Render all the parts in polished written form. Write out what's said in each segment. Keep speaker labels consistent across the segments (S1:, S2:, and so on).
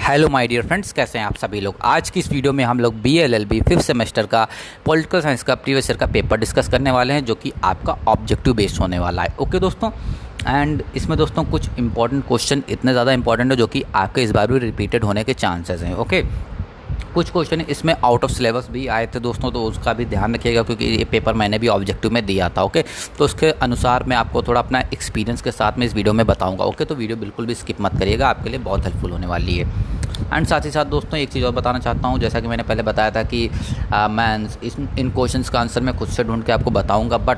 S1: Hello my dear friends, कैसे हैं आप सभी लोग। आज की इस वीडियो में हम लोग BLLB 5th सेमेस्टर का पॉलिटिकल साइंस का प्रीवियस ईयर का पेपर डिस्कस करने वाले हैं, जो कि आपका ऑब्जेक्टिव बेस्ड होने वाला है। ओके दोस्तों, एंड इसमें दोस्तों कुछ इंपॉर्टेंट क्वेश्चन इतने ज़्यादा इंपॉर्टेंट है जो कि आपके इस बार भी रिपीटेड होने के चांसेस हैं। ओके, कुछ क्वेश्चन इसमें आउट ऑफ सिलेबस भी आए थे दोस्तों, तो उसका भी ध्यान रखिएगा क्योंकि ये पेपर मैंने भी ऑब्जेक्टिव में दिया था। ओके, तो उसके अनुसार मैं आपको थोड़ा अपना एक्सपीरियंस के साथ में इस वीडियो में बताऊंगा। ओके, तो वीडियो बिल्कुल भी स्किप मत करिएगा, आपके लिए बहुत हेल्पफुल होने वाली है। एंड साथ ही साथ दोस्तों एक चीज़ और बताना चाहता हूँ, जैसा कि मैंने पहले बताया था कि मैं इन क्वेश्चंस का आंसर मैं खुद से ढूंढ के आपको बताऊँगा, बट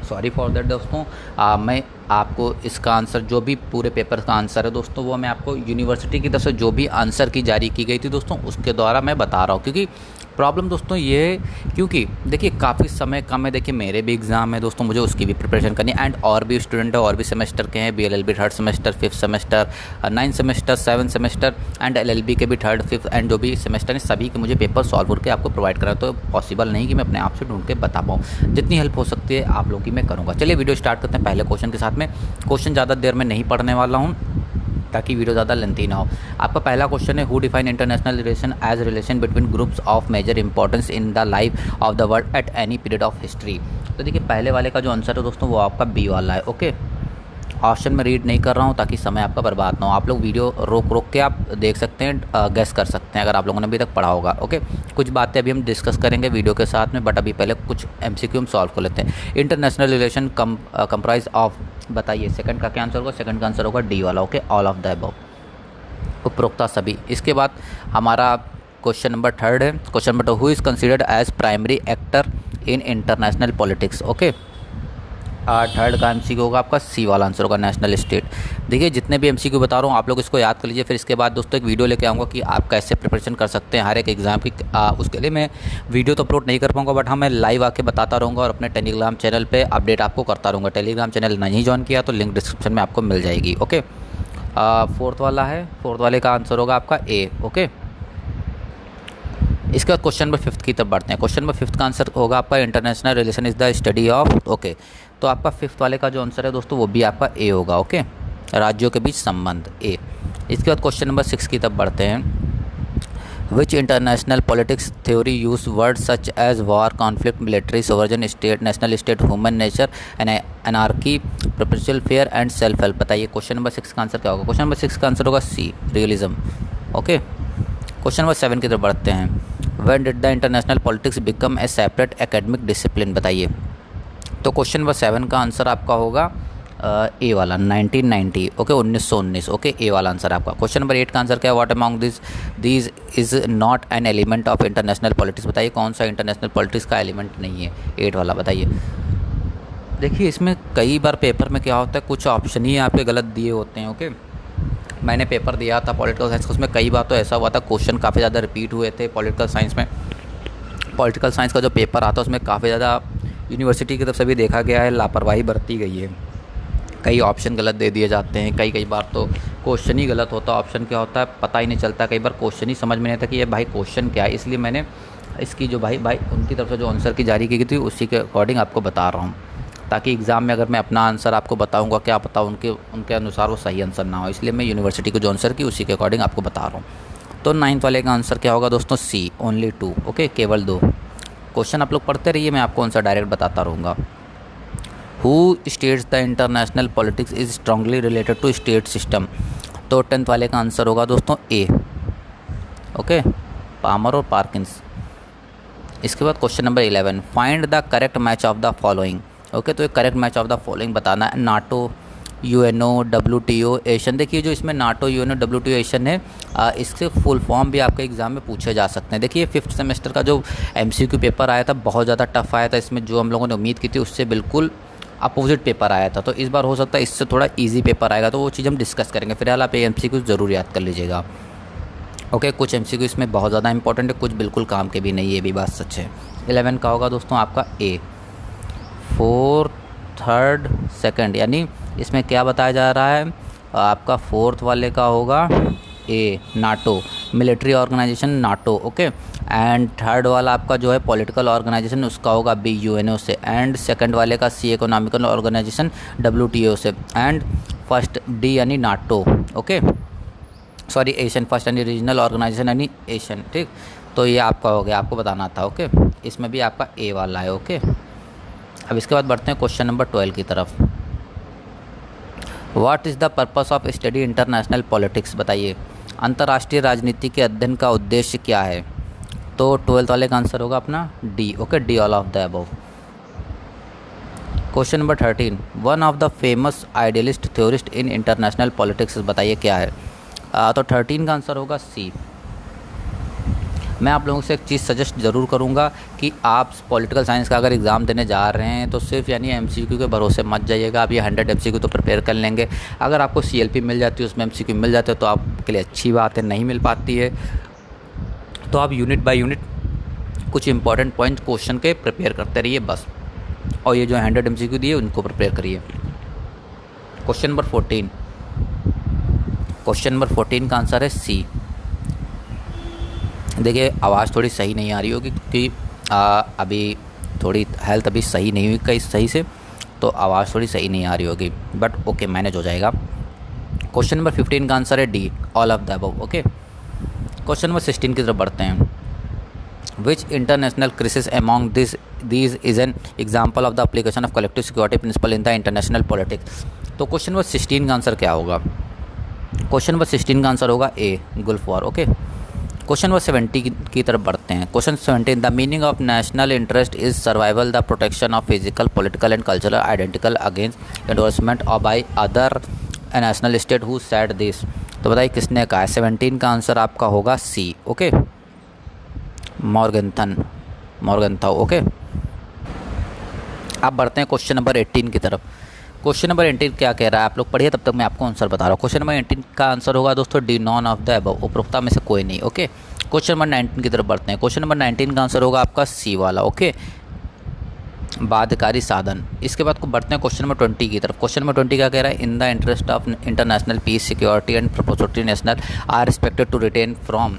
S1: सॉरी फॉर दैट दोस्तों। मैं आपको इसका आंसर, जो भी पूरे पेपर का आंसर है दोस्तों, वो मैं आपको यूनिवर्सिटी की तरफ से जो भी आंसर की जारी की गई थी दोस्तों, उसके द्वारा मैं बता रहा हूँ। क्योंकि प्रॉब्लम दोस्तों ये है, क्योंकि देखिए काफ़ी समय कम है। देखिए मेरे भी एग्ज़ाम है दोस्तों, मुझे उसकी भी प्रिपरेशन करनी है, एंड और भी स्टूडेंट है और भी सेमेस्टर के हैं। BLLB 3rd semester, 5th semester, 9th semester, 7th semester and LLB के भी 3rd, 5th एंड जो भी सेमेस्टर है, सभी के मुझे पेपर सॉल्व करके आपको प्रोवाइड करा। तो पॉसिबल नहीं कि मैं अपने आप से ढूंढ के बता पाऊँ। जितनी हेल्प हो सकती है आप लोगों की मैं करूँगा। चलिए वीडियो स्टार्ट करते हैं पहले क्वेश्चन के साथ में। क्वेश्चन ज़्यादा देर में नहीं पढ़ने वाला हूँ ताकि वीडियो ज़्यादा लेंथी ना हो। आपका पहला क्वेश्चन है, who define international relation as relation between groups of major importance in the life of the world at any period of history. तो देखिए पहले वाले का जो आंसर है दोस्तों, वो आपका बी वाला है। ओके, ऑप्शन में रीड नहीं कर रहा हूँ ताकि समय आपका बर्बाद ना हो। आप लोग वीडियो रोक के आप देख सकते हैं, गेस कर सकते हैं अगर आप लोगों ने अभी तक पढ़ा होगा। ओके, कुछ बातें अभी हम डिस्कस करेंगे वीडियो के साथ में, बट अभी पहले कुछ MCQ हम सॉल्व कर लेते हैं। इंटरनेशनल रिलेशन कंप्राइज ऑफ, बताइए सेकंड का क्या आंसर होगा। सेकंड का आंसर होगा डी वाला। Okay, all of the above, उपरोक्ता सभी। इसके बाद हमारा क्वेश्चन नंबर 3rd है। Question number 2, who is considered as primary actor in international politics. Okay, 3rd का MCQ होगा आपका सी वाला आंसर होगा, नेशनल स्टेट। देखिए जितने भी MCQ बता रहा हूँ आप लोग इसको याद कर लीजिए। फिर इसके बाद दोस्तों एक वीडियो लेके आऊँगा कि आप कैसे प्रिपरेशन कर सकते हैं हर एक एग्ज़ाम की। उसके लिए मैं वीडियो तो अपलोड नहीं कर पाऊँगा, बट हाँ मैं लाइव आके बताता रहूँगा और अपने टेलीग्राम चैनल पर अपडेट आपको करता रहूँगा। टेलीग्राम चैनल नहीं ज्वाइन किया तो लिंक डिस्क्रिप्शन में आपको मिल जाएगी। ओके, 4th वाला है, 4th वाले का आंसर होगा आपका ए। ओके, इसके बाद क्वेश्चन नंबर 5th की तरफ बढ़ते हैं। क्वेश्चन नंबर 5th का आंसर होगा आपका, international relation is the study of. Okay, तो आपका 5th वाले का जो आंसर है दोस्तों, वो भी आपका ए होगा। ओके, राज्यों के बीच संबंध, ए। इसके बाद क्वेश्चन नंबर 6 की तरफ बढ़ते हैं। Which international politics theory use word such as war, conflict, military, sovereign state, national state, human nature, anarchy, perpetual fear and self help. बताइए क्वेश्चन नंबर 6 का आंसर क्या होगा। क्वेश्चन नंबर 6 का आंसर होगा सी, रियलिज्म। ओके, क्वेश्चन नंबर 7 की तरफ बढ़ते हैं। When did the international politics become a separate academic discipline. बताइए, तो क्वेश्चन नंबर 7 का आंसर आपका होगा ए वाला, 1990। ओके, 1919। ओके, ए वाला आंसर आपका। क्वेश्चन नंबर 8 का आंसर क्या है, what among this is not an element of international politics. बताइए कौन सा इंटरनेशनल पॉलिटिक्स का एलिमेंट नहीं है, 8 वाला। बताइए, देखिए इसमें कई बार पेपर में क्या होता है, कुछ ऑप्शन ही आपके गलत दिए होते हैं। ओके, मैंने पेपर दिया था पॉलिटिकल साइंस, उसमें कई बार तो ऐसा हुआ था क्वेश्चन काफ़ी ज़्यादा रिपीट हुए थे। पॉलिटिकल साइंस में, पॉलिटिकल साइंस का जो पेपर आता है उसमें काफ़ी ज़्यादा यूनिवर्सिटी की तरफ से भी देखा गया है लापरवाही बरती गई है। कई ऑप्शन गलत दे दिए जाते हैं, कई बार तो क्वेश्चन ही गलत होता है। ऑप्शन क्या होता है पता ही नहीं चलता, कई बार क्वेश्चन ही समझ में नहीं आता कि ये भाई क्वेश्चन क्या है। इसलिए मैंने इसकी जो भाई उनकी तरफ से जो आंसर की जारी की गई थी उसी के अकॉर्डिंग आपको बता रहा हूँ, ताकि एग्ज़ाम में अगर मैं अपना आंसर आपको बताऊंगा, क्या पता उनके अनुसार वो सही आंसर ना हो। इसलिए मैं यूनिवर्सिटी को जो आंसर की उसी के अकॉर्डिंग आपको बता रहा हूँ। तो 9th वाले का आंसर क्या होगा दोस्तों, सी, ओनली 2। ओके, केवल 2। क्वेश्चन आप लोग पढ़ते रहिए, मैं आपको आंसर डायरेक्ट बताता रहूँगा। Who states the international politics is strongly related to state system. तो 10th वाले का आंसर होगा दोस्तों ए। ओके, पामर और पार्किंस। इसके बाद question number 11, find the correct match of the following. Okay, तो एक correct match of the following बताना है। NATO, UNO, WTO, Asian. देखिए जो इसमें नाटो, UNO, WTO, एशियन है, इसके फुल फॉर्म भी आपके एग्ज़ाम में पूछे जा सकते हैं। देखिए 5th सेमेस्टर का जो MCQ पेपर आया था बहुत ज़्यादा टफ आया था। इसमें जो हम लोगों ने उम्मीद की थी उससे बिल्कुल अपोजिट पेपर आया था। तो इस बार हो सकता है इससे थोड़ा ईजी पेपर आएगा, तो वो चीज़ हम डिस्कस करेंगे। फिलहाल आप ये MCQ ज़रूर याद कर लीजिएगा। ओके, कुछ MCQ इसमें बहुत ज़्यादा इंपॉर्टेंट है, कुछ बिल्कुल काम के भी नहीं है, ये भी बात सच है। 11 का होगा दोस्तों आपका ए, 4th, 3rd, 2nd, यानी इसमें क्या बताया जा रहा है आपका 4th वाले का होगा A, NATO, military organization NATO. Okay, and 3rd वाला आपका जो है पॉलिटिकल ऑर्गेनाइजेशन, उसका होगा बी, UNO से। एंड 2nd वाले का सी, इकोनॉमिकल ऑर्गेनाइजेशन, WTO से। एंड फर्स्ट डी यानी NATO. Okay, sorry Asian first यानी रीजनल ऑर्गेनाइजेशन यानी एशियन, ठीक। तो ये आपका हो गया, आपको बताना था, ओके। इसमें भी आपका ए वाला है, ओके। अब इसके बाद बढ़ते हैं क्वेश्चन नंबर 12 की तरफ। What is the purpose of study international politics, बताइए अंतर्राष्ट्रीय राजनीति के अध्ययन का उद्देश्य क्या है। तो 12th वाले का आंसर होगा अपना D, okay, D all of the above. Question number 13, one of the famous idealist theorist in international politics, बताइए क्या है। तो 13 का आंसर होगा सी। मैं आप लोगों से एक चीज़ सजेस्ट ज़रूर करूंगा कि आप पॉलिटिकल साइंस का अगर एग्ज़ाम देने जा रहे हैं तो सिर्फ यानी एमसीक्यू के भरोसे मत जाइएगा। आप ये 100 एमसीक्यू तो प्रिपेयर कर लेंगे, अगर आपको सीएलपी मिल जाती है उसमें एमसीक्यू मिल जाते हैं तो आपके लिए अच्छी बात है। नहीं मिल पाती है तो आप यूनिट बाय यूनिट कुछ इंपॉर्टेंट पॉइंट क्वेश्चन के प्रिपेयर करते रहिए बस, और ये जो 100 एमसीक्यू दिए उनको प्रिपेयर करिए। क्वेश्चन नंबर 14, क्वेश्चन नंबर 14 का आंसर है सी। देखिए आवाज़ थोड़ी सही नहीं आ रही होगी क्योंकि अभी थोड़ी हेल्थ अभी सही नहीं हुई कहीं सही से, तो आवाज़ थोड़ी सही नहीं आ रही होगी, बट ओके मैनेज हो जाएगा। क्वेश्चन नंबर 15 का आंसर है D, all of the above, okay. Question number 16 की तरफ बढ़ते हैं। Which international crisis among these is an example of the application of collective security principle in the international politics. तो question number 16 का answer क्या होगा। Question number 16 का answer होगा A, gulf war, okay. Question number 70 की तरफ बढ़ते हैं। Question 17, the meaning of national interest is survival the protection of physical political and cultural identical against endorsement और by other national state who said this. तो बताइए किसने कहा है। 17 का आंसर आपका होगा सी, ओके, मॉर्गनथाउ, ओके। अब बढ़ते हैं क्वेश्चन नंबर 18 की तरफ। क्वेश्चन नंबर 18 क्या कह रहा है, आप लोग पढ़िए तब तक मैं आपको आंसर बता रहा हूँ। क्वेश्चन नंबर 18 का आंसर होगा दोस्तों D, none of the above, उपरोक्ता में से कोई नहीं, ओके। क्वेश्चन नंबर 19 की तरफ बढ़ते हैं। क्वेश्चन नंबर 19 का आंसर होगा आपका सी वाला, ओके, बाध्यकारी साधन। इसके बाद को बढ़ते हैं क्वेश्चन नंबर 20 की तरफ। क्वेश्चन नंबर 20 क्या कह रहा है, in the interest of international peace security and prosperity national are expected to retain from.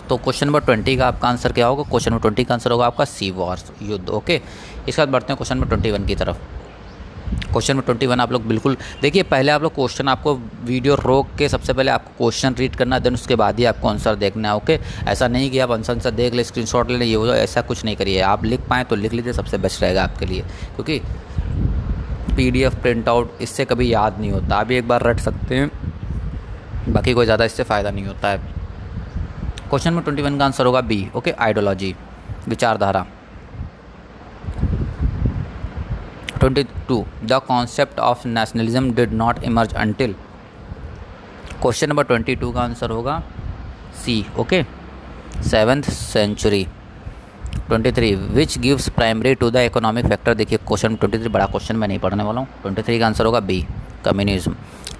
S1: तो क्वेश्चन नंबर 20 का आपका आंसर क्या होगा। क्वेश्चन नंबर 20 का आंसर होगा आपका सी, वॉर, युद्ध, ओके। इसके बाद बढ़ते हैं क्वेश्चन नंबर 21 की तरफ। क्वेश्चन नंबर 21 आप लोग बिल्कुल देखिए, पहले आप लोग क्वेश्चन आपको वीडियो रोक के सबसे पहले आपको क्वेश्चन रीड करना, देन उसके बाद ही आपको आंसर देखना है, ओके। ऐसा नहीं कि आप आंसर देख ले, स्क्रीनशॉट ले, ये वो ऐसा कुछ नहीं करिए। आप लिख पाएँ तो लिख लीजिए, सबसे बेस्ट रहेगा आपके लिए, क्योंकि PDF प्रिंट आउट इससे कभी याद नहीं होता। आप एक बार रट सकते हैं, बाकी कोई ज़्यादा इससे फ़ायदा नहीं होता है। क्वेश्चन नंबर 21 का आंसर होगा बी, ओके, आइडियोलॉजी, विचारधारा। 22, the concept of nationalism did not emerge until. Question number 22 का आंसर होगा C, okay, 7th century. 23, which gives primary to the economic factor. देखिए क्वेश्चन 23 बड़ा क्वेश्चन मैं नहीं पढ़ने वाला हूँ। 23 का आंसर होगा बी, कम्युनिज्म।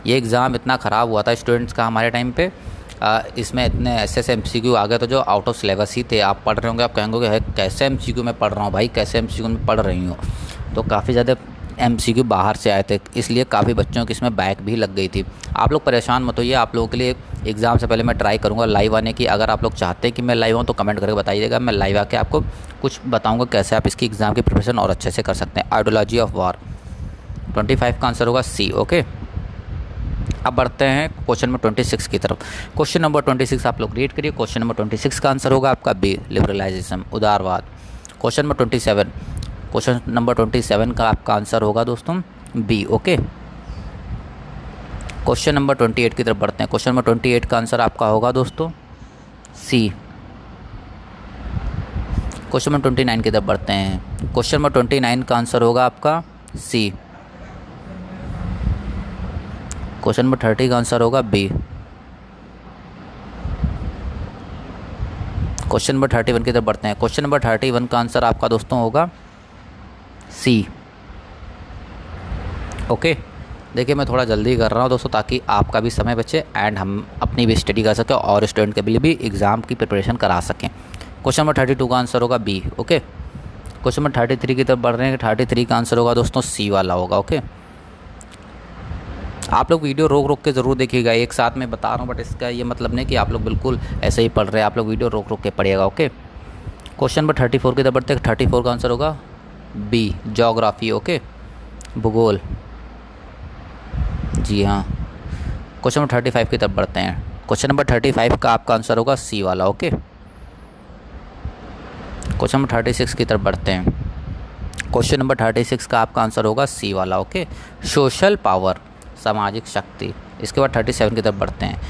S1: ये एग्ज़ाम इतना ख़राब हुआ था स्टूडेंट्स का हमारे टाइम पे, इसमें इतने ऐसे MCQ आ गए तो जो आउट ऑफ सिलेबस ही थे। आप पढ़ रहे होंगे, आप कहेंगे है कैसे MCQ में पढ़ रहा हूँ भाई, कैसे MCQ में पढ़ रही हूँ। तो काफ़ी ज़्यादा MCQ बाहर से आए थे, इसलिए काफ़ी बच्चों की इसमें बैक भी लग गई थी। आप लोग परेशान मत होइए, आप लोगों के लिए एग्ज़ाम से पहले मैं ट्राई करूँगा लाइव आने की। अगर आप लोग चाहते हैं कि मैं लाइव आऊँ तो कमेंट करके बताइएगा, मैं लाइव आके आपको कुछ बताऊँगा कैसे आप इसकी एग्ज़ाम की प्रिपरेशन और अच्छे से कर सकते हैं। Ideology of war. 25 का आंसर होगा सी, ओके। अब बढ़ते हैं क्वेश्चन नंबर 26 की तरफ। क्वेश्चन नंबर 26 आप लोग रीड करिए। क्वेश्चन नंबर 26 का आंसर होगा आपका बी, लिबरलाइजेशन, उदारवाद। क्वेश्चन नंबर 27, क्वेश्चन नंबर 27 का आपका आंसर होगा दोस्तों बी, ओके। क्वेश्चन नंबर 28 की तरफ बढ़ते हैं। क्वेश्चन नंबर 28 का आंसर आपका होगा दोस्तों सी। क्वेश्चन नंबर 29 की तरफ बढ़ते हैं। क्वेश्चन नंबर 29 का आंसर होगा आपका सी। क्वेश्चन नंबर 30 का आंसर होगा बी। क्वेश्चन नंबर 31 की तरफ बढ़ते हैं। क्वेश्चन नंबर 31 का आंसर आपका दोस्तों होगा सी, ओके। देखिए मैं थोड़ा जल्दी कर रहा हूँ दोस्तों ताकि आपका भी समय बचे एंड हम अपनी भी स्टडी कर सकें और स्टूडेंट के लिए भी एग्ज़ाम की प्रिपरेशन करा सकें। क्वेश्चन नंबर 32 का आंसर होगा बी, ओके। क्वेश्चन नंबर 33 की तरफ बढ़ रहे हैं। 33 का आंसर होगा दोस्तों सी वाला होगा, ओके। आप लोग वीडियो रोक रोक के ज़रूर देखिएगा, एक साथ मैं बता रहा हूँ, बट इसका ये मतलब नहीं कि आप लोग बिल्कुल ऐसे ही पढ़ रहे हैं। आप लोग वीडियो रोक रोक के पढ़िएगा, ओके। क्वेश्चन नंबर 34 की तरफ बढ़ते हैं। 34 का आंसर होगा बी, ज्योग्राफी, ओके, भूगोल, जी हाँ। क्वेश्चन नंबर 35 की तरफ बढ़ते हैं। क्वेश्चन नंबर 35 का आपका आंसर होगा सी वाला। ओके, क्वेश्चन नंबर 36 की तरफ बढ़ते हैं। क्वेश्चन नंबर 36 का आपका आंसर होगा सी वाला। ओके, सोशल पावर, सामाजिक शक्ति। इसके बाद 37 की तरफ बढ़ते हैं।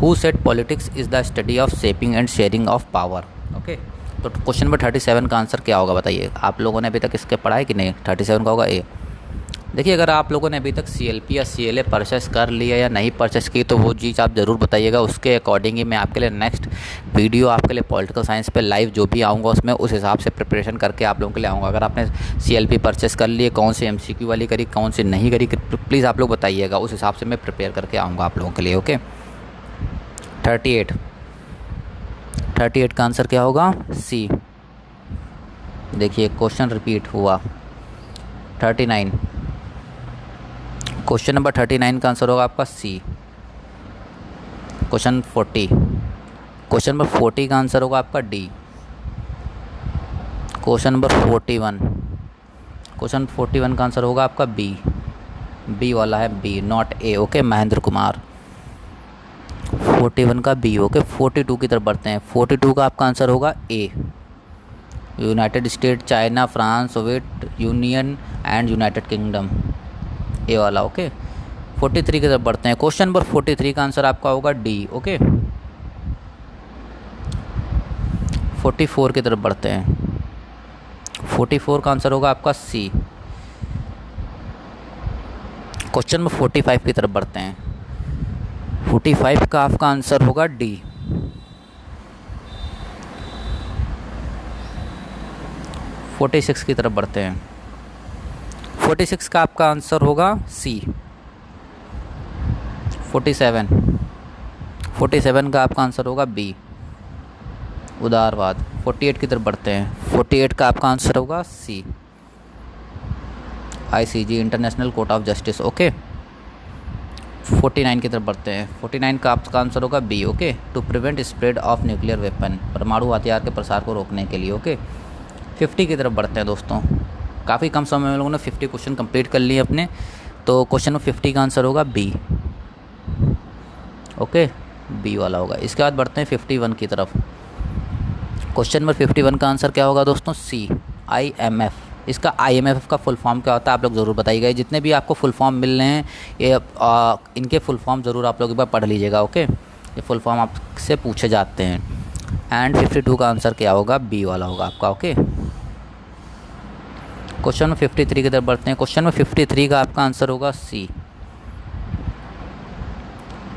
S1: Who said politics is the study of shaping and sharing of power. Okay, तो क्वेश्चन नंबर 37 का आंसर क्या होगा बताइए। आप लोगों ने अभी तक इसके पढ़ा है कि नहीं। 37 का होगा ए। देखिए, अगर आप लोगों ने अभी तक CLP या CLA परचेस कर लिया या नहीं परचेस की तो वो चीज़ आप ज़रूर बताइएगा। उसके अकॉर्डिंग ही मैं आपके लिए नेक्स्ट वीडियो आपके लिए पॉलिटिकल साइंस पे लाइव जो भी आऊँगा उसमें उस हिसाब से प्रिपरेशन करके आप लोगों के लिए आऊँगा। अगर आपने CLP परचेस कर लिए, कौन सी MCQ वाली करी, कौन सी नहीं करी, प्लीज़ आप लोग बताइएगा। उस हिसाब से मैं प्रिपेयर करके आऊँगा आप लोगों के लिए। ओके, 38 का आंसर क्या होगा सी। देखिए, क्वेश्चन रिपीट हुआ। 39, क्वेश्चन नंबर 39 का आंसर होगा आपका सी। क्वेश्चन 40, क्वेश्चन नंबर 40 का आंसर होगा आपका डी। क्वेश्चन नंबर 41, क्वेश्चन 41 का आंसर होगा आपका बी वाला है, B not A. Okay, Mahendra Kumar. 41 का बी। ओके, 42 की तरफ बढ़ते हैं। 42 का आपका आंसर होगा A. United State, China, France, Soviet Union and United Kingdom, A वाला। ओके, 43 की तरफ बढ़ते हैं। क्वेश्चन नंबर 43 का आंसर आपका होगा डी। ओके, 44 की तरफ बढ़ते हैं। 44 का आंसर होगा आपका सी। क्वेश्चन नंबर 45 की तरफ बढ़ते हैं। 45 का आपका आंसर होगा डी। 46 की तरफ बढ़ते हैं। 46 का आपका आंसर होगा सी। 47 का आपका आंसर होगा बी, उदारवाद। 48 की तरफ बढ़ते हैं। 48 का आपका आंसर होगा सी, ICJ, international court of justice. Okay, 49 की तरफ बढ़ते हैं। 49 का आपका आंसर होगा B. Okay, to prevent spread of nuclear weapon, परमाणु हथियार के प्रसार को रोकने के लिए। ओके, 50 की तरफ बढ़ते हैं दोस्तों। काफ़ी कम समय में लोगों ने 50 क्वेश्चन कंप्लीट कर लिए अपने। तो क्वेश्चन नंबर 50 का आंसर होगा बी। ओके, बी वाला होगा। इसके बाद बढ़ते हैं 51 की तरफ। क्वेश्चन नंबर 51 का आंसर क्या होगा दोस्तों सी, IMF। इसका IMF का फुल फॉर्म क्या होता है आप लोग ज़रूर बताइएगा। जितने भी आपको फुल फॉर्म मिल रहे हैं ये इनके फुल फॉर्म ज़रूर आप लोग एक बार पढ़ लीजिएगा। ओके, ये फुल फॉर्म आपसे पूछे जाते हैं। एंड 52 का आंसर क्या होगा, बी वाला होगा आपका। ओके, क्वेश्चन में 53 की तरफ बढ़ते हैं। क्वेश्चन में 53 का आपका आंसर होगा सी।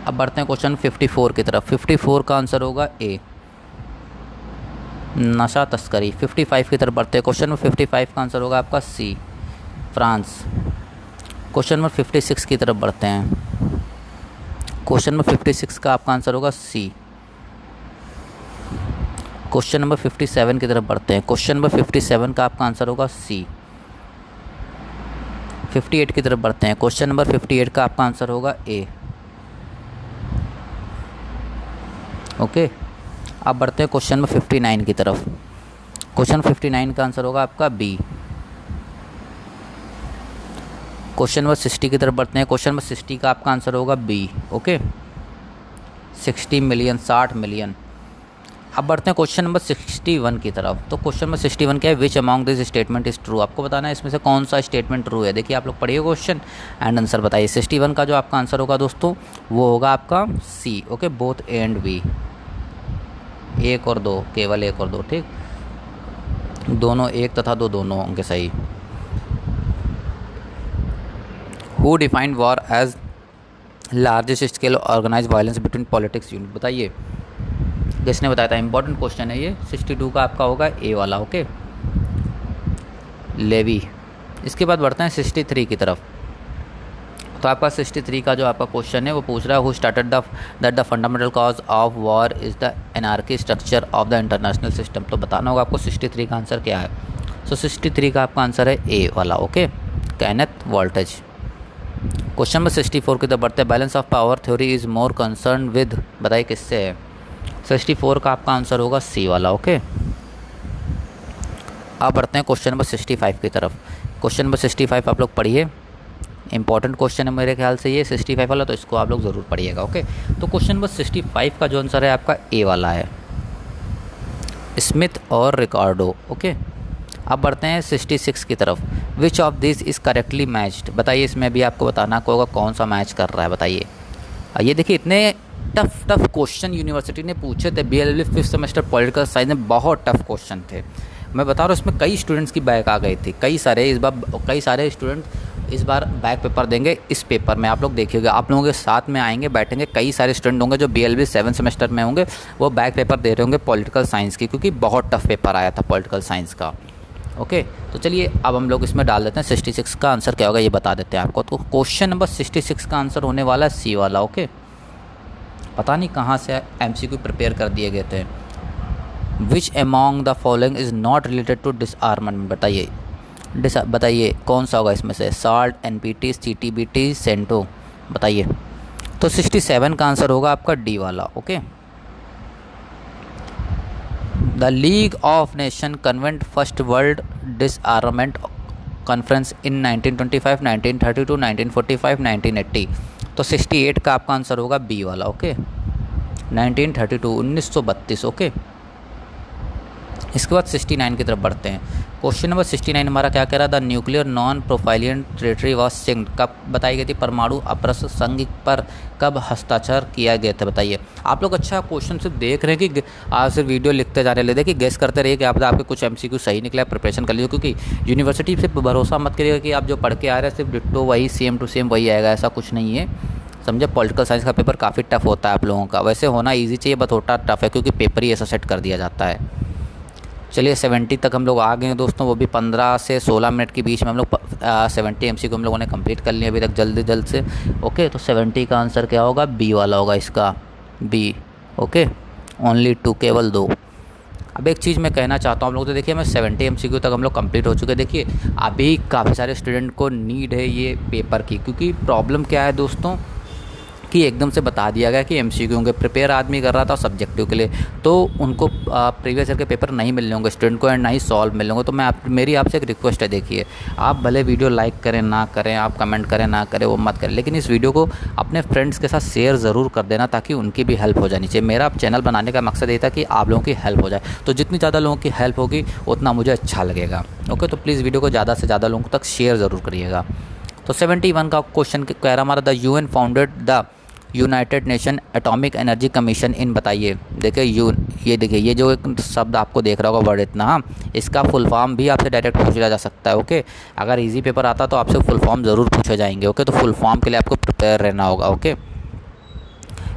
S1: अब बढ़ते हैं क्वेश्चन 54 की तरफ। 54 का आंसर होगा ए, नशा तस्करी। 55 की तरफ बढ़ते हैं। क्वेश्चन में 55 का आंसर होगा आपका सी, फ्रांस। क्वेश्चन में 56 की तरफ बढ़ते हैं। क्वेश्चन में 56 का आपका आंसर होगा सी। क्वेश्चन नंबर 57 की तरफ बढ़ते हैं। क्वेश्चन नंबर 57 का आपका आंसर होगा सी। 58 की तरफ बढ़ते हैं। क्वेश्चन नंबर 58 का आपका आंसर होगा ए। ओके, अब बढ़ते हैं क्वेश्चन नंबर 59 की तरफ। क्वेश्चन 59 का आंसर होगा आपका बी। क्वेश्चन नंबर 60 की तरफ बढ़ते हैं। क्वेश्चन नंबर 60 का आपका आंसर होगा बी। Okay, 60 million, 60 million. अब बढ़ते हैं क्वेश्चन नंबर 61 की तरफ। तो क्वेश्चन नंबर 61 क्या है, विच among this statement is true. आपको बताना है इसमें से कौन सा स्टेटमेंट ट्रू है। देखिए, आप लोग पढ़िए क्वेश्चन एंड आंसर बताइए। 61 का जो आपका आंसर होगा दोस्तों वो होगा आपका C. Okay, both A and B, एक और दो, केवल एक और दो। ठीक, दोनों एक तथा दो दोनों होंगे सही। Who defined war as largest scale organise violence between politics unit. बताइए किसने बताया था। इंपॉर्टेंट क्वेश्चन है ये। 62 का आपका होगा ए वाला। Okay, Levy. इसके बाद बढ़ते हैं 63 की तरफ। तो आपका 63 का जो आपका क्वेश्चन है वो पूछ रहा है, who started that the fundamental cause of war is the anarchy structure of the international system. तो बताना होगा आपको 63 का आंसर क्या है। सो 63 का आपका आंसर है ए वाला। Okay, Kenneth voltage. Question number 64 की तरफ बढ़ते हैं। Balance of power theory is more concern with, बताइए किससे है। 64 का आपका आंसर होगा सी वाला। ओके, अब बढ़ते हैं क्वेश्चन नंबर 65 की तरफ। क्वेश्चन नंबर 65 आप लोग पढ़िए इंपॉर्टेंट क्वेश्चन है मेरे ख्याल से ये 65 वाला, तो इसको आप लोग ज़रूर पढ़िएगा। ओके, तो क्वेश्चन नंबर 65 का जो आंसर है आपका ए वाला है, स्मिथ और रिकार्डो। ओके, अब बढ़ते हैं 66 की तरफ। Which of this is correctly matched, बताइए इसमें भी आपको बताना होगा कौन सा मैच कर रहा है, बताइए। ये देखिए इतने टफ क्वेश्चन यूनिवर्सिटी ने पूछे थे, BLL 5th semester political science में बहुत टफ क्वेश्चन थे। मैं बता रहा हूँ इसमें कई स्टूडेंट्स की बैक आ गई थी, कई सारे स्टूडेंट इस बार बैक पेपर देंगे। इस पेपर में आप लोग देखिएगा, आप लोगों के साथ में आएंगे, बैठेंगे, कई सारे स्टूडेंट होंगे जो BLB 7 सेमेस्टर में होंगे, वो बैक पेपर दे रहे होंगे पॉलिटिकल साइंस की, क्योंकि बहुत टफ पेपर आया था पॉलिटिकल साइंस का। ओके, तो चलिए अब हम लोग इसमें डाल देते हैं 66 का आंसर क्या होगा ये बता देते हैं आपको। तो क्वेश्चन नंबर 66 का आंसर होने वाला है सी वाला। ओके, पता नहीं कहाँ से MCQ प्रिपेयर कर दिए गए थे। Which among the following is not related to disarmament, बताइए कौन सा होगा इसमें से। साल्ट, NPT, CTBT, सेंटो, बताइए। तो 67 का आंसर होगा आपका डी वाला। Okay, the league of nation convent first world disarmament conference in 1925, 1932, 1945, 1980। तो 68 का आपका आंसर होगा बी वाला। ओके, 1932, 1932। ओके, इसके बाद 69 की तरफ बढ़ते हैं। क्वेश्चन नंबर 69 हमारा क्या कह रहा था, न्यूक्लियर नॉन प्रोफाइलियन टेरिटरी वॉज सिग्न्ड, कब बताई गई थी, परमाणु अप्रस्त संधि पर कब हस्ताक्षर किया गया था, बताइए। आप लोग अच्छा क्वेश्चन सिर्फ देख रहे हैं कि आप सिर्फ वीडियो लिखते जा रहे हैं, देखिए गेस करते रहिए कि आपके कुछ MCQ सही निकला, प्रिपरेशन कर लीजिए, क्योंकि यूनिवर्सिटी से भरोसा मत करिएगा कि आप जो पढ़ के आ रहे हैं सिर्फ डिट्टो वही सेम टू सेम वही आएगा, ऐसा कुछ नहीं है, समझे। पॉलिटिकल साइंस का पेपर काफ़ी टफ होता है आप लोगों का, वैसे होना ईजी चाहिए, बट होता टफ है क्योंकि पेपर ही ऐसा सेट कर दिया जाता है। चलिए 70 तक हम लोग आ गए हैं दोस्तों, वो भी 15 से 16 मिनट के बीच में हम लोग 70 MCQ हम लोगों ने कंप्लीट कर लिया अभी तक जल्द से। ओके, तो 70 का आंसर क्या होगा, बी वाला होगा इसका, बी। ओके, ओनली 2, केवल 2। अब एक चीज़ मैं कहना चाहता हूँ आप लोग, तो देखिए मैं 70 MCQ तक हम लोग कंप्लीट हो चुके हैं। देखिए अभी काफ़ी सारे स्टूडेंट को नीड है ये पेपर की, क्योंकि प्रॉब्लम क्या है दोस्तों कि एकदम से बता दिया गया कि MCQ होंगे, प्रिपेयर आदमी कर रहा था सब्जेक्टिव के लिए, तो उनको प्रीवियस ईयर के पेपर नहीं मिलने होंगे स्टूडेंट को, एंड ना ही सॉल्व मिलने होंगे। तो मेरी आपसे एक रिक्वेस्ट है, देखिए आप भले वीडियो लाइक करें ना करें, आप कमेंट करें ना करें, वो मत करें, लेकिन इस वीडियो को अपने फ्रेंड्स के साथ शेयर ज़रूर कर देना, ताकि उनकी भी हेल्प हो जानी चाहिए। मेरा चैनल बनाने का मकसद ये था कि आप लोगों की हेल्प हो जाए, तो जितनी ज़्यादा लोगों की हेल्प होगी उतना मुझे अच्छा लगेगा। ओके, तो प्लीज़ वीडियो को ज़्यादा से ज़्यादा लोगों तक शेयर ज़रूर करिएगा। तो 71 का क्वेश्चन कह रहा हमारा, the UN founded the United nation atomic energy commission इन, बताइए। देखिए ये जो एक शब्द आपको देख रहा होगा वर्ड इतना, हाँ, इसका फुल फॉर्म भी आपसे डायरेक्ट पूछा जा सकता है। ओके, अगर इजी पेपर आता तो आपसे फुल फॉर्म ज़रूर पूछे जाएंगे। ओके, तो फुल फॉर्म के लिए आपको प्रिपेयर रहना होगा। ओके,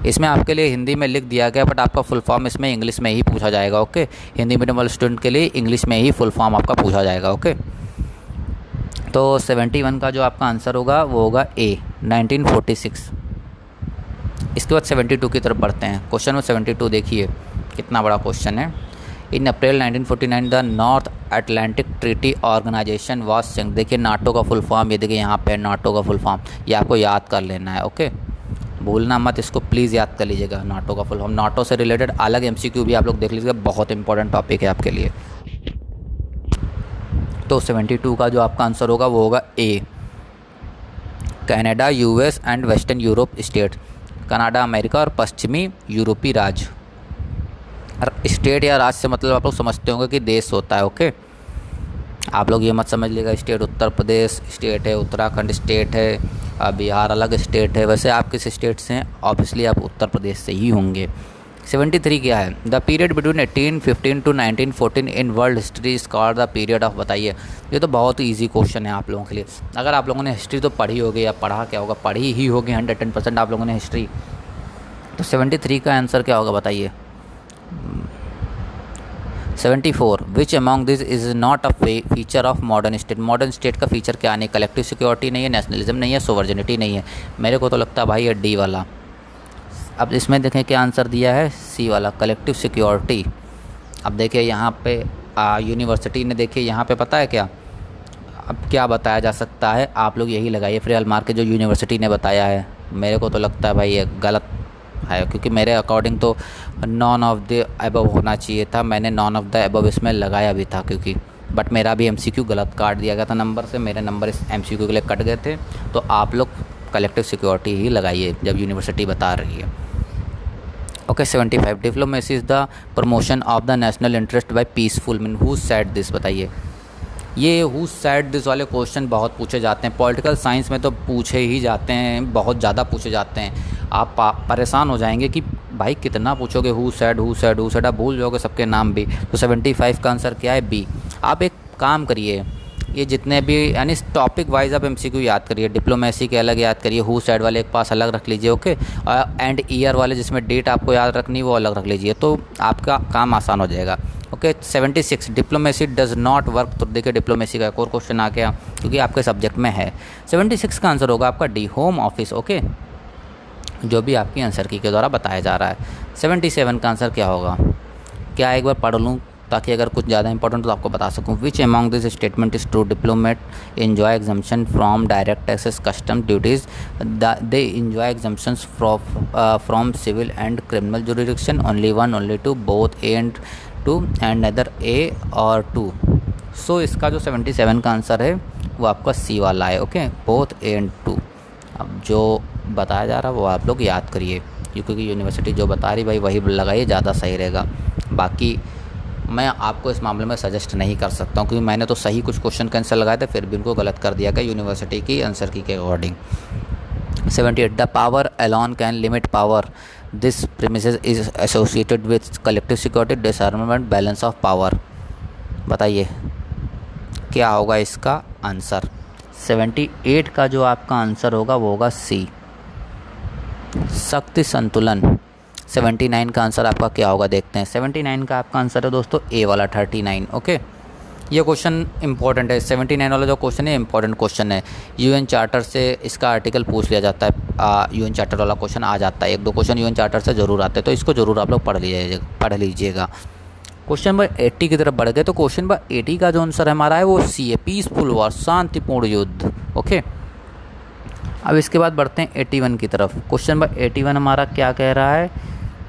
S1: इसमें आपके लिए हिंदी में लिख दिया गया, बट आपका फुल फॉर्म इसमें इंग्लिश में ही पूछा जाएगा। ओके, हिंदी मीडियम वाले स्टूडेंट के लिए इंग्लिश में ही फुल फॉर्म आपका पूछा जाएगा। ओके, तो 71 का जो आपका आंसर होगा वो होगा ए, 1946। इसके बाद 72 की तरफ बढ़ते हैं। क्वेश्चन में 72 देखिए कितना बड़ा क्वेश्चन है। In April 1949 the North Atlantic Treaty Organization was signed, देखिए नाटो का फुल फॉर्म ये देखिए यहाँ पे नाटो का फुल फॉर्म, ये आपको याद कर लेना है। ओके, भूलना मत, इसको प्लीज़ याद कर लीजिएगा, नाटो का फुल फॉर्म। नाटो से रिलेटेड अलग MCQ भी आप लोग देख लीजिएगा, बहुत इंपॉर्टेंट टॉपिक है आपके लिए। तो 72 का जो आपका आंसर होगा वो होगा A, Canada, US and western Europe state, Canada America और पश्चिमी यूरोपीय राज्य। स्टेट या राज्य से मतलब आप लोग समझते होंगे कि देश होता है। ओके, आप लोग ये मत समझ लीजिएगा स्टेट उत्तर प्रदेश स्टेट है, उत्तराखंड स्टेट है, बिहार अलग स्टेट है, वैसे आप किस स्टेट से हैं, ऑब्वियसली आप उत्तर प्रदेश से ही होंगे। 73 क्या है, the period between 1815 to 1914 in world history is called the period of, बताइए। ये तो बहुत ही ईजी क्वेश्चन है आप लोगों के लिए, अगर आप लोगों ने हिस्ट्री तो पढ़ी होगी या पढ़ा क्या होगा, पढ़ी ही होगी 110% आप लोगों ने हिस्ट्री। तो 73 का आंसर क्या होगा बताइए। 74 विच among this is not a feature of modern state, modern state का फीचर क्या नहीं, कलेक्टिव सिक्योरिटी नहीं है, नेशनलिज्म नहीं है, सोवर्जिनिटी नहीं है। मेरे को तो लगता है भाई ये डी वाला। अब इसमें देखें क्या आंसर दिया है, सी वाला, कलेक्टिव सिक्योरिटी। अब देखिए यहाँ पे यूनिवर्सिटी ने, देखिए यहाँ पे पता है क्या, अब क्या बताया जा सकता है, आप लोग यही लगाइए फ्री ऑल मार्क के जो यूनिवर्सिटी ने बताया है। मेरे को तो लगता है भाई ये गलत है, क्योंकि मेरे अकॉर्डिंग तो नॉन ऑफ द अबव होना चाहिए था, मैंने नॉन ऑफ द अबव इसमें लगाया भी था, क्योंकि बट मेरा भी MCQ गलत काट दिया गया था नंबर से, मेरे नंबर इस MCQ के लिए कट गए थे। तो आप लोग कलेक्टिव सिक्योरिटी ही लगाइए जब यूनिवर्सिटी बता रही है। Okay 75 diplomacy is the promotion of the national interest by peaceful mean who said this, बताइए। ये हु सेड दिस वाले क्वेश्चन बहुत पूछे जाते हैं, पॉलिटिकल साइंस में तो पूछे ही जाते हैं, बहुत ज़्यादा पूछे जाते हैं। आप परेशान हो जाएंगे कि भाई कितना पूछोगे, who said who said who said, आप भूल जाओगे सबके नाम भी। तो 75 का आंसर क्या है? बी। आप एक काम करिए, ये जितने भी यानी टॉपिक वाइज आप MCQ याद करिए, डिप्लोमेसी के अलग याद करिए, हु सेड वाले एक पास अलग रख लीजिए, ओके। एंड ईयर वाले जिसमें डेट आपको याद रखनी वो अलग रख लीजिए, तो आपका काम आसान हो जाएगा। Okay 76 diplomacy does not work, तो देखिए डिप्लोमेसी का एक और क्वेश्चन आ गया क्योंकि आपके सब्जेक्ट में है। 76 का आंसर होगा आपका डी, होम ऑफिस, ओके, जो भी आपकी आंसर की के द्वारा बताया जा रहा है। 77 का आंसर क्या होगा? क्या एक बार पढ़ लूँ ताकि अगर कुछ ज़्यादा इंपॉर्टेंट तो आपको बता सकूँ। Which among this statement is true? Diplomat enjoy exemption from direct taxes custom duties, they enjoy exemptions from civil and criminal jurisdiction, only one, only two, both A and two, and neither A और to. सो इसका जो 77 का answer है वो आपका C वाला है, okay, both A and two. अब जो बताया जा रहा है वो आप लोग याद करिए, क्योंकि यूनिवर्सिटी जो बता रही भाई वही लगाइए, ज़्यादा सही रहेगा। बाकी मैं आपको इस मामले में सजेस्ट नहीं कर सकता हूँ, क्योंकि मैंने तो सही कुछ क्वेश्चन का आंसर लगाए थे, फिर भी उनको गलत कर दिया गया यूनिवर्सिटी की आंसर की के according. 78 the power alone can limit power, this premises is associated with collective security, disarmament, balance of power, बताइए क्या होगा इसका आंसर? 78 का जो आपका आंसर होगा वो होगा सी, शक्ति संतुलन। 79 का आंसर आपका क्या होगा देखते हैं। 79 का आपका आंसर है दोस्तों ए वाला 39, ओके। ये क्वेश्चन इंपॉर्टेंट है, 79 वाला जो क्वेश्चन है इंपॉर्टेंट क्वेश्चन है। UN चार्टर से इसका आर्टिकल पूछ लिया जाता है, UN चार्टर वाला क्वेश्चन आ जाता है, एक दो क्वेश्चन UN चार्टर से ज़रूर आते हैं, तो इसको ज़रूर आप लोग पढ़ लीजिएगा। क्वेश्चन नंबर 80 की तरफ बढ़ गए, तो क्वेश्चन नंबर 80 का जो आंसर हमारा है वो सी है, पीसफुल वॉर, शांतिपूर्ण युद्ध, ओके। अब इसके बाद बढ़ते हैं 81 की तरफ। क्वेश्चन नंबर 81 हमारा क्या कह रहा है?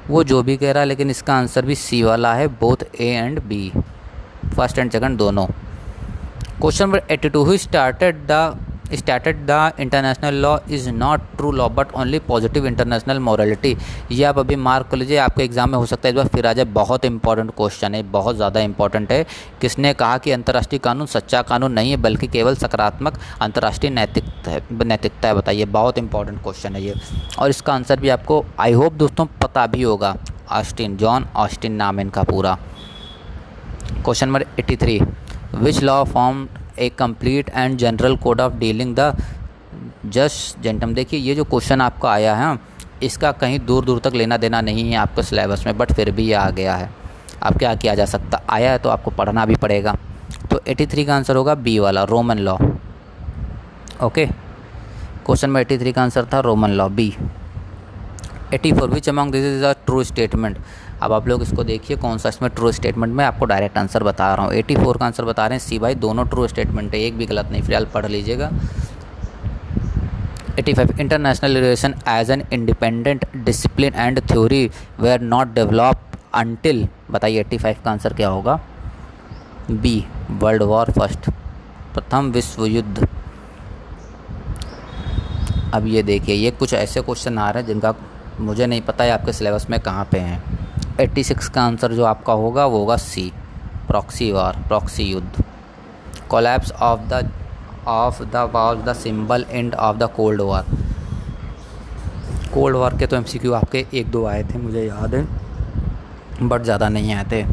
S1: वो जो भी कह रहा है, लेकिन इसका आंसर भी सी वाला है, both A and B, first and second दोनों। Question number 82 who started the international law is not true law but only positive international morality. ये आप अभी मार्क कर लीजिए, आपके एग्जाम में हो सकता है एक बार फिर आ जाए, बहुत इंपॉर्टेंट क्वेश्चन है, बहुत ज़्यादा इंपॉर्टेंट है। किसने कहा कि अंतर्राष्ट्रीय कानून सच्चा कानून नहीं है बल्कि केवल सकारात्मक अंतर्राष्ट्रीय नैतिकता है, बताइए। बहुत इंपॉर्टेंट क्वेश्चन है ये, और इसका आंसर भी आपको आई होप दोस्तों पता भी होगा। ऑस्टिन, जॉन ऑस्टिन नाम है इनका पूरा। Question number 83 which law form a complete and general code of dealing the just gentium. देखिए ये जो क्वेश्चन आपका आया है इसका कहीं दूर दूर तक लेना देना नहीं है आपके सिलेबस में, बट फिर भी ये आ गया है। अब क्या किया जा सकता, आया है तो आपको पढ़ना भी पड़ेगा। तो 83 का आंसर होगा बी वाला, रोमन लॉ, ओके। क्वेश्चन में 83 का आंसर था Roman law, B. 84 which among this is a true statement. अब आप लोग इसको देखिए कौन सा इसमें ट्रू स्टेटमेंट में आपको डायरेक्ट आंसर बता रहा हूँ। 84 का आंसर बता रहे हैं सी भाई, दोनों ट्रू स्टेटमेंट है, एक भी गलत नहीं, फिलहाल पढ़ लीजिएगा। 85 international relation as an independent discipline and theory were not develop until, बताइए 85 का आंसर क्या होगा? बी, वर्ल्ड वॉर फर्स्ट, प्रथम विश्व युद्ध। अब ये देखिए ये कुछ ऐसे क्वेश्चन आ रहे हैं जिनका मुझे नहीं पता है आपके सिलेबस में कहाँ पे हैं। 86 का आंसर जो आपका होगा वो होगा सी, प्रॉक्सी वॉर, प्रॉक्सी युद्ध। Collapse of the war the symbol end of the cold war. Cold war के तो MCQ आपके एक दो आए थे मुझे याद है, बट ज़्यादा नहीं आए थे।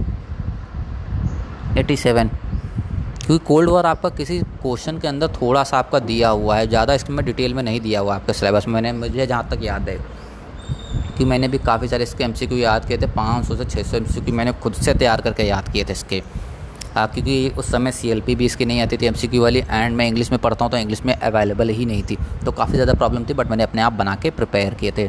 S1: 87 क्योंकि कोल्ड वॉर आपका किसी क्वेश्चन के अंदर थोड़ा सा आपका दिया हुआ है, ज़्यादा इसमें डिटेल में नहीं दिया हुआ आपके सिलेबस में, मुझे जहाँ तक याद है, कि मैंने भी काफ़ी सारे इसके MCQ याद किए थे, 500 से 600 MCQ मैंने खुद से तैयार करके याद किए थे इसके। क्योंकि उस समय CLP भी इसकी नहीं आती थी MCQ वाली, एंड मैं इंग्लिश में पढ़ता हूँ तो इंग्लिश में अवेलेबल ही नहीं थी, तो काफ़ी ज़्यादा प्रॉब्लम थी, बट मैंने अपने आप बना के प्रिपेयर किए थे।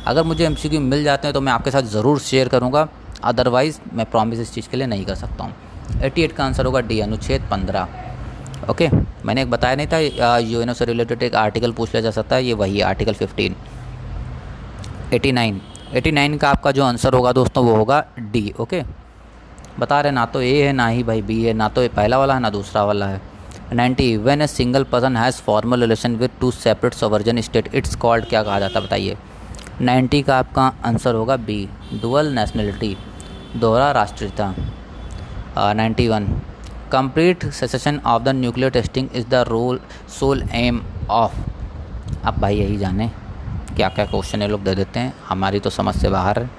S1: अगर मुझे MCQ मिल जाते हैं तो मैं आपके साथ ज़रूर शेयर करूँगा, अदरवाइज़ मैं प्रॉमिस इस चीज़ के लिए नहीं कर सकता हूँ। 88 का आंसर होगा डी, अनुच्छेद 15, ओके। मैंने एक बताया नहीं था UNO से रिलेटेड एक आर्टिकल पूछ लिया जा सकता है, ये वही है आर्टिकल 15। 89 का आपका जो आंसर होगा दोस्तों वो होगा डी, ओके। बता रहे ना तो ए है ना ही भाई बी है, ना तो ये पहला वाला है ना दूसरा वाला है। 90 when a single person has formal relation with two separate sovereign state it's called, क्या कहा जाता है बताइए। 90 का आपका आंसर होगा बी, डुअल नेशनलिटी, दोहरा राष्ट्रीयता। 91 complete cessation of the nuclear testing is the role sole aim of. अब भाई यही जाने क्या क्या क्वेश्चन ये लोग दे देते हैं, हमारी तो समझ से बाहर है।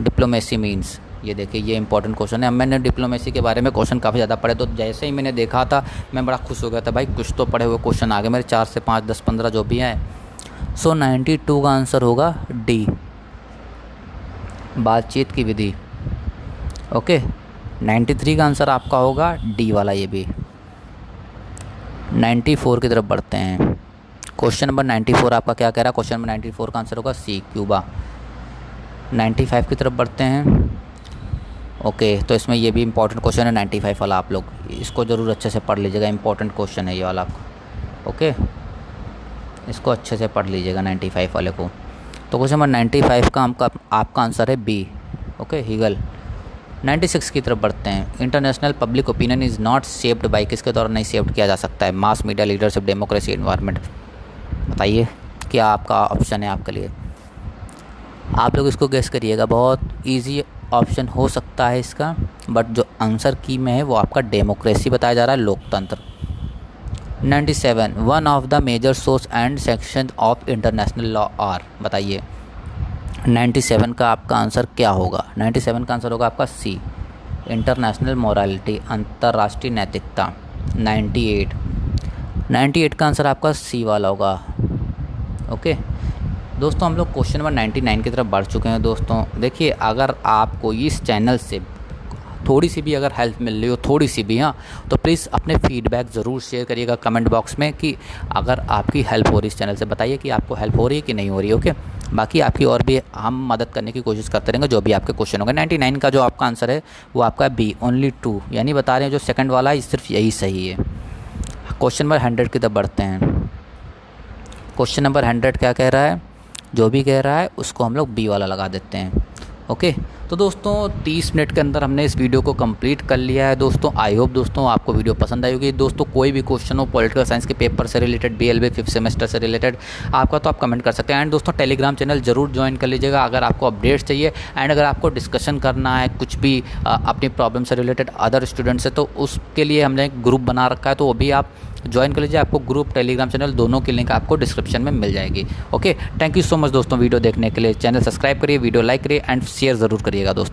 S1: डिप्लोमेसी मीन्स, ये देखिए ये इंपॉर्टेंट क्वेश्चन है। मैंने डिप्लोमेसी के बारे में क्वेश्चन काफ़ी ज़्यादा पढ़े, तो जैसे ही मैंने देखा था मैं बड़ा खुश हो गया था भाई, कुछ तो पढ़े हुए क्वेश्चन आ गए मेरे 4 से 5 10 15 जो भी हैं। सो 92 का आंसर होगा डी, बातचीत की विधि। ओके 93 का आंसर आपका होगा डी वाला ये भी। 94 की तरफ बढ़ते हैं। क्वेश्चन नंबर 94 आपका क्या कह रहा है, क्वेश्चन नंबर 94 का आंसर होगा सी, क्यूबा। 95 की तरफ बढ़ते हैं। ओके तो इसमें ये भी इंपॉर्टेंट क्वेश्चन है 95 वाला, आप लोग इसको ज़रूर अच्छे से पढ़ लीजिएगा, इंपॉर्टेंट क्वेश्चन है ये वाला आपको। ओके इसको अच्छे से पढ़ लीजिएगा 95 वाले को। तो क्वेश्चन नंबर 95 का आपका आंसर है बी। Okay Hegel. 96 की तरफ बढ़ते हैं। International public opinion is not shaped by, किसके द्वारा नहीं शेप्ड किया जा सकता है, mass media, leadership, democracy, environment. बताइए क्या आपका ऑप्शन है आपके लिए, आप लोग इसको गेस करिएगा। बहुत इजी ऑप्शन हो सकता है इसका, बट जो आंसर की में है वो आपका डेमोक्रेसी बताया जा रहा है, लोकतंत्र। 97 one of the major source and section of international law are, बताइए 97 का आपका आंसर क्या होगा। 97 का आंसर होगा आपका सी, इंटरनेशनल मोरालिटी, अंतर्राष्ट्रीय नैतिकता। 98 का आंसर आपका सी वाला होगा। ओके दोस्तों हम लोग क्वेश्चन नंबर 99 की तरफ बढ़ चुके हैं। दोस्तों देखिए अगर आपको इस चैनल से थोड़ी सी भी अगर हेल्प मिल रही हो, थोड़ी सी भी, हाँ, तो प्लीज़ अपने फीडबैक ज़रूर शेयर करिएगा कमेंट बॉक्स में कि अगर आपकी हेल्प हो रही इस चैनल से, बताइए कि आपको हेल्प हो रही है कि नहीं हो रही है। ओके बाकी आपकी और भी हम मदद करने की कोशिश करते रहेंगे जो भी आपके क्वेश्चन होंगे। 99 का जो आपका आंसर है वो आपका बी, ओनली 2, यानी बता रहे हैं जो सेकंड वाला है सिर्फ यही सही है। क्वेश्चन नंबर 100 की तरफ बढ़ते हैं। क्वेश्चन नंबर 100 क्या कह रहा है, जो भी कह रहा है उसको हम लोग बी वाला लगा देते हैं। ओके तो दोस्तों 30 मिनट के अंदर हमने इस वीडियो को कंप्लीट कर लिया है। दोस्तों आई होप दोस्तों आपको वीडियो पसंद आई होगी। दोस्तों कोई भी क्वेश्चन हो पॉलिटिकल साइंस के पेपर से रिलेटेड, BLB 5th सेमेस्टर से रिलेटेड आपका, तो आप कमेंट कर सकते हैं। एंड दोस्तों टेलीग्राम चैनल जरूर ज्वाइन कर लीजिएगा अगर आपको अपडेट्स चाहिए। एंड अगर आपको डिस्कशन करना है कुछ भी अपनी प्रॉब्लम से रिलेटेड अदर स्टूडेंट से, तो उसके लिए हमने एक ग्रुप बना रखा है, तो वो भी आप ज्वाइन कर लीजिए। आपको ग्रुप टेलीग्राम चैनल दोनों की लिंक आपको डिस्क्रिप्शन में मिल जाएगी। Okay thank you so much दोस्तों वीडियो देखने के लिए। चैनल सब्सक्राइब करिए, वीडियो लाइक करिए एंड शेयर ज़रूर करिएगा दोस्तों।